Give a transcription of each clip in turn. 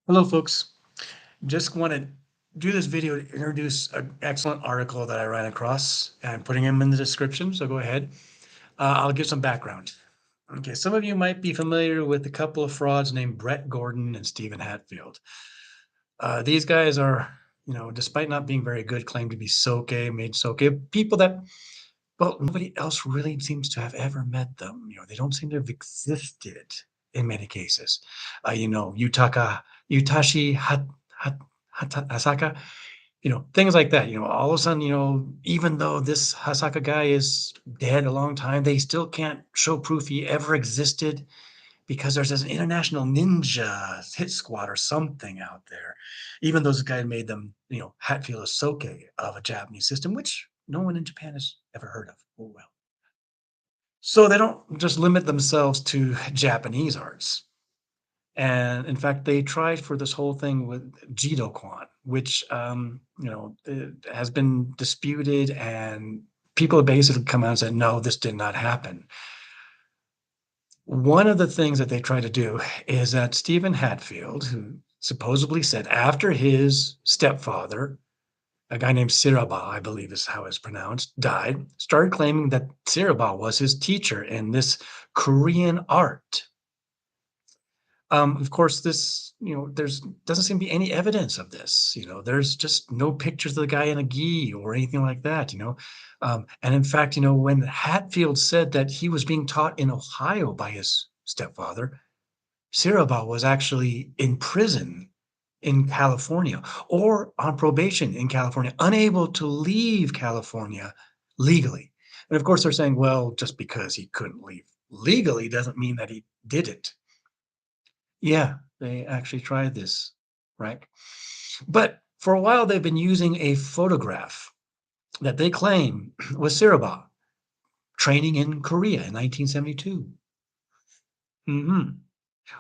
Hello, folks. Just want to do this video to introduce an excellent article that I ran across and putting them in the description. So go ahead. I'll give some background. Okay, some of you might be familiar with a couple of frauds named Brett Gordon and Stephen Hatfield. These guys are, despite not being very good, claim to be made soke people that, well, nobody else really seems to have ever met them. They don't seem to have existed in many cases. Utashi Hasaka, things like that. All of a sudden, even though this Hasaka guy is dead a long time, they still can't show proof he ever existed because there's this international ninja hit squad or something out there. Even those guys made them, Hatfield a soke of a Japanese system, which no one in Japan has ever heard of. Oh well. So they don't just limit themselves to Japanese arts. And in fact, they tried for this whole thing with Jido-Kwan, which has been disputed, and people have basically come out and said, no, this did not happen. One of the things that they try to do is that Stephen Hatfield, who supposedly said after his stepfather, a guy named Siraba, I believe is how it's pronounced, died, started claiming that Siraba was his teacher in this Korean art. Of course, this, there's doesn't seem to be any evidence of this. There's just no pictures of the guy in a gi or anything like that. And in fact, when Hatfield said that he was being taught in Ohio by his stepfather, Siraba was actually in prison in California or on probation in California, unable to leave California legally. And of course, they're saying, well, just because he couldn't leave legally doesn't mean that he did it. Yeah, they actually tried this, right? But for a while, they've been using a photograph that they claim was Siraba training in Korea in 1972.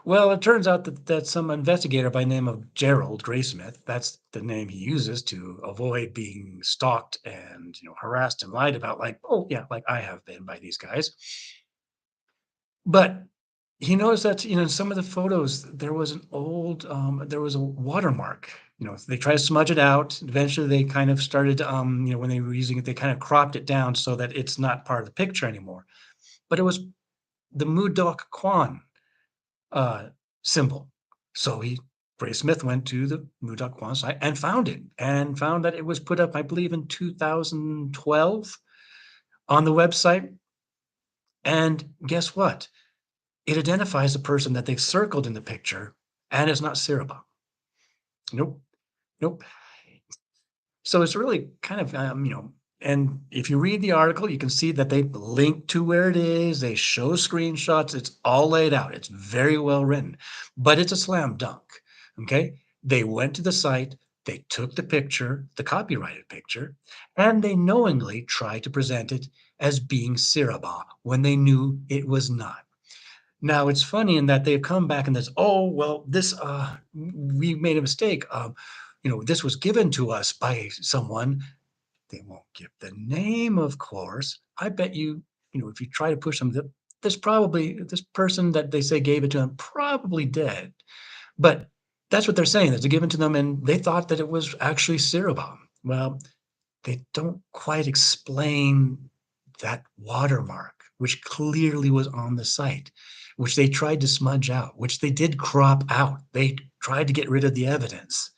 Well, it turns out that some investigator by the name of Gerald Graysmith, that's the name he uses to avoid being stalked and harassed and lied about, like, oh yeah, like I have been by these guys. But he noticed that, in some of the photos, there was a watermark. They tried to smudge it out. Eventually, they kind of started, when they were using it, they kind of cropped it down so that it's not part of the picture anymore. But it was the Mudok Kwan uh, symbol. So Gray Smith went to the Mudok Kwan site and found that it was put up, I believe, in 2012 on the website. And guess what? It identifies the person that they've circled in the picture, and it's not Siraba. Nope, nope. So it's really kind of, and if you read the article, you can see that they link to where it is. They show screenshots. It's all laid out. It's very well written, but it's a slam dunk. Okay. They went to the site, they took the picture, the copyrighted picture, and they knowingly tried to present it as being Siraba when they knew it was not. Now it's funny in that they've come back and this, oh, well, we made a mistake. This was given to us by someone. They won't give the name, of course. I bet if you try to push them, this person that they say gave it to them probably dead. But that's what they're saying. That it's given to them, and they thought that it was actually Cinnabon. Well, they don't quite explain that watermark, which clearly was on the site, which they tried to smudge out, which they did crop out. They tried to get rid of the evidence.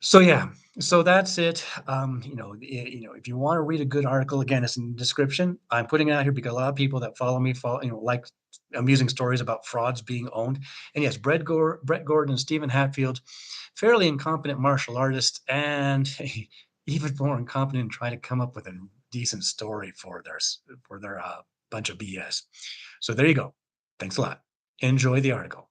So yeah, so that's it. If you want to read a good article, again, it's in the description. I'm putting it out here because a lot of people that follow me like amusing stories about frauds being owned. And yes, Brett Gordon and Stephen Hatfield, fairly incompetent martial artists, and even more incompetent in trying to come up with a decent story for their bunch of BS. So there you go. Thanks a lot. Enjoy the article.